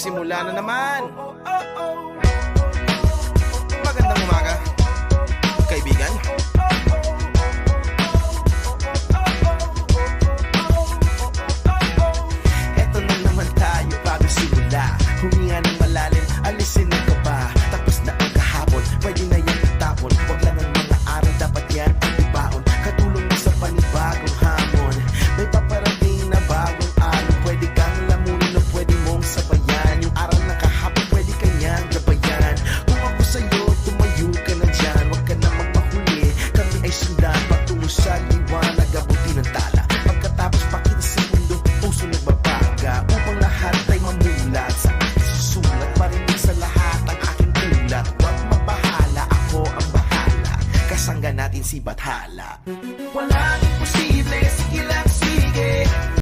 Nagsimula na naman. Magandang umaga, kaibigan. Eto na naman tayo bago simula. Huminga ng malalim, alisin ang kaba. Tapos na ang kahapon, pwede na yan itapon. Huwag lang ang mga araw, dapat yan ang ibaon. Katulong mo sa panibagong hamon. May paparating na bagong alon. Pwede kang lamunin o pwede mong sabayan. Yung araw na kahapon, pwede kanyang gabayan. Kung ako sa'yo, tumayo ka na dyan. Huwag ka na magmahuli, kami ay sundan. Patungo sa liwanag, abuti ng tala. Pagkatapos pakita sa mundo, puso nagbabaga. Upang lahat ay mamulat sa aking susulat. Marinig sa lahat ang aking ulat. Huwag mabahala, ako ang bahala. Kasangga natin si Bathala. Wala